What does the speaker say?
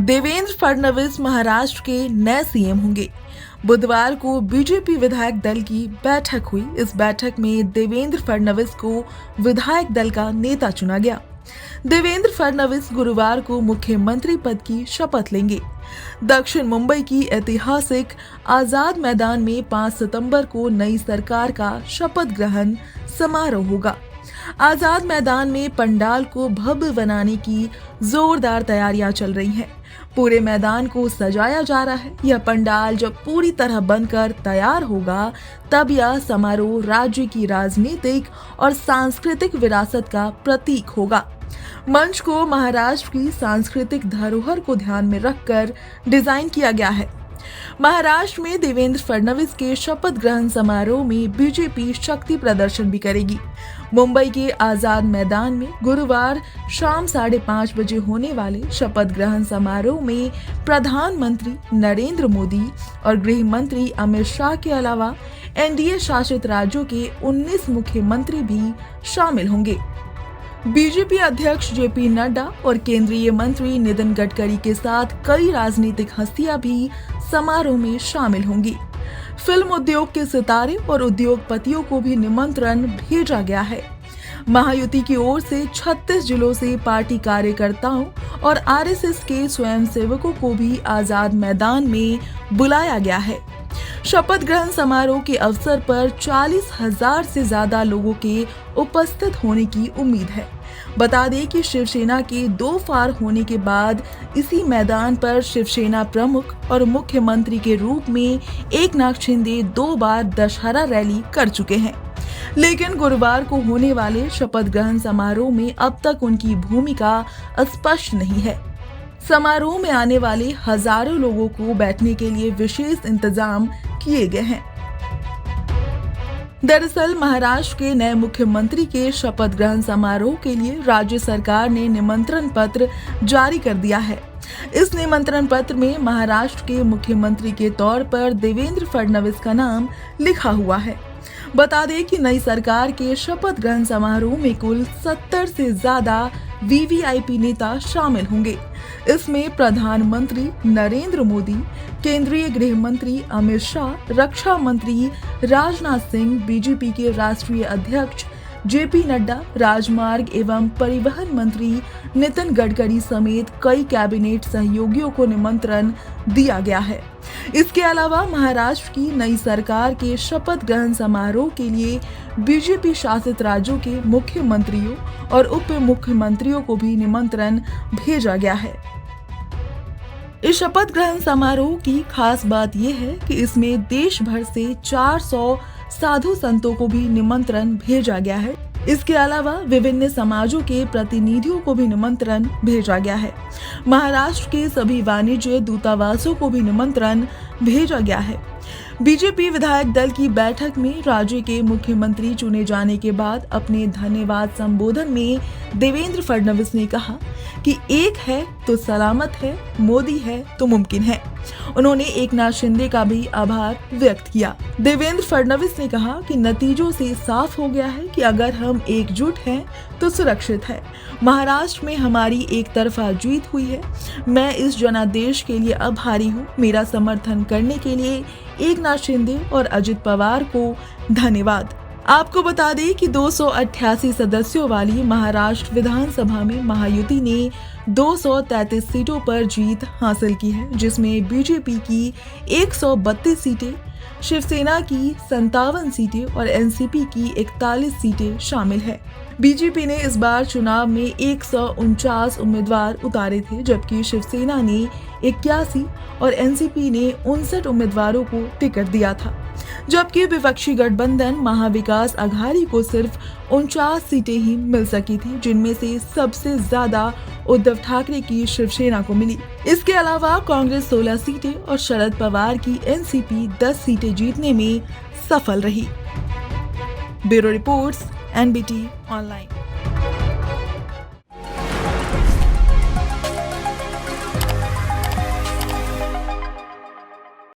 देवेंद्र फडणवीस महाराष्ट्र के नए सीएम होंगे। बुधवार को बीजेपी विधायक दल की बैठक हुई। इस बैठक में देवेंद्र फडणवीस को विधायक दल का नेता चुना गया। देवेंद्र फडणवीस गुरुवार को मुख्यमंत्री पद की शपथ लेंगे। दक्षिण मुंबई की ऐतिहासिक आजाद मैदान में 5 सितंबर को नई सरकार का शपथ ग्रहण समारोह होगा। आजाद मैदान में पंडाल को भव्य बनाने की जोरदार तैयारियां चल रही हैं। पूरे मैदान को सजाया जा रहा है। यह पंडाल जब पूरी तरह बनकर तैयार होगा, तब यह समारोह राज्य की राजनीतिक और सांस्कृतिक विरासत का प्रतीक होगा। मंच को महाराष्ट्र की सांस्कृतिक धरोहर को ध्यान में रखकर डिजाइन किया गया है। महाराष्ट्र में देवेंद्र फडणवीस के शपथ ग्रहण समारोह में बीजेपी शक्ति प्रदर्शन भी करेगी। मुंबई के आजाद मैदान में गुरुवार शाम 5:30 बजे होने वाले शपथ ग्रहण समारोह में प्रधानमंत्री नरेंद्र मोदी और गृह मंत्री अमित शाह के अलावा एनडीए शासित राज्यों के 19 मुख्यमंत्री भी शामिल होंगे। बीजेपी अध्यक्ष जेपी नड्डा और केंद्रीय मंत्री नितिन गडकरी के साथ कई राजनीतिक हस्तियां भी समारोह में शामिल होंगी। फिल्म उद्योग के सितारे और उद्योगपतियों को भी निमंत्रण भेजा गया है। महायुति की ओर से 36 जिलों से पार्टी कार्यकर्ताओं और आरएसएस के स्वयंसेवकों को भी आजाद मैदान में बुलाया गया है। शपथ ग्रहण समारोह के अवसर पर 40,000 से ज्यादा लोगों के उपस्थित होने की उम्मीद है। बता दें कि शिवसेना के 2 फार होने के बाद इसी मैदान पर शिवसेना प्रमुख और मुख्यमंत्री के रूप में एकनाथ शिंदे 2 बार दशहरा रैली कर चुके हैं, लेकिन गुरुवार को होने वाले शपथ ग्रहण समारोह में अब तक उनकी भूमिका स्पष्ट नहीं है। समारोह में आने वाले हजारों लोगों को बैठने के लिए विशेष इंतजाम किए गए हैं। दरअसल महाराष्ट्र के नए मुख्यमंत्री के शपथ ग्रहण समारोह के लिए राज्य सरकार ने निमंत्रण पत्र जारी कर दिया है। इस निमंत्रण पत्र में महाराष्ट्र के मुख्यमंत्री के तौर पर देवेंद्र फडणवीस का नाम लिखा हुआ है। बता दें कि नई सरकार के शपथ ग्रहण समारोह में कुल 70 से ज्यादा वीवीआईपी नेता शामिल होंगे। इसमें प्रधानमंत्री नरेंद्र मोदी, केंद्रीय गृह मंत्री अमित शाह, रक्षा मंत्री राजनाथ सिंह, बीजेपी के राष्ट्रीय अध्यक्ष जेपी नड्डा, राजमार्ग एवं परिवहन मंत्री नितिन गडकरी समेत कई कैबिनेट सहयोगियों को निमंत्रण दिया गया है। इसके अलावा महाराष्ट्र की नई सरकार के शपथ ग्रहण समारोह के लिए बीजेपी शासित राज्यों के मुख्यमंत्रियों और उप मुख्यमंत्रियों को भी निमंत्रण भेजा गया है। इस शपथ ग्रहण समारोह की खास बात यह है कि इसमें देश भर से 400 साधु संतों को भी निमंत्रण भेजा गया है। इसके अलावा विभिन्न समाजों के प्रतिनिधियों को भी निमंत्रण भेजा गया है। महाराष्ट्र के सभी वाणिज्य दूतावासों को भी निमंत्रण भेजा गया है। बीजेपी विधायक दल की बैठक में राज्य के मुख्यमंत्री चुने जाने के बाद अपने धन्यवाद संबोधन में देवेंद्र फडणवीस ने कहा कि एक है तो सलामत है, मोदी है तो मुमकिन है। उन्होंने एकनाथ शिंदे का भी आभार व्यक्त किया। देवेंद्र फडणवीस ने कहा कि नतीजों से साफ हो गया है कि अगर हम एकजुट हैं तो सुरक्षित है। महाराष्ट्र में हमारी एक तरफा जीत हुई है। मैं इस जनादेश के लिए आभारी हूँ। मेरा समर्थन करने के लिए एकनाथ शिंदे और अजित पवार को धन्यवाद। आपको बता दें कि 288 सदस्यों वाली महाराष्ट्र विधानसभा में महायुति ने 233 सीटों पर जीत हासिल की है, जिसमें बीजेपी की 132 सीटें, शिवसेना की 57 सीटें और एनसीपी की 41 सीटें शामिल है। बीजेपी ने इस बार चुनाव में 149 उम्मीदवार उतारे थे, जबकि शिवसेना ने 81 और एनसीपी ने 59 उम्मीदवारों को टिकट दिया था, जबकि विपक्षी गठबंधन महाविकास अघाड़ी को सिर्फ 49 सीटें ही मिल सकी थी, जिनमें से सबसे ज्यादा उद्धव ठाकरे की शिवसेना को मिली। इसके अलावा कांग्रेस 16 सीटें और शरद पवार की एनसीपी 10 सीटें जीतने में सफल रही। Bureau reports, NBT online.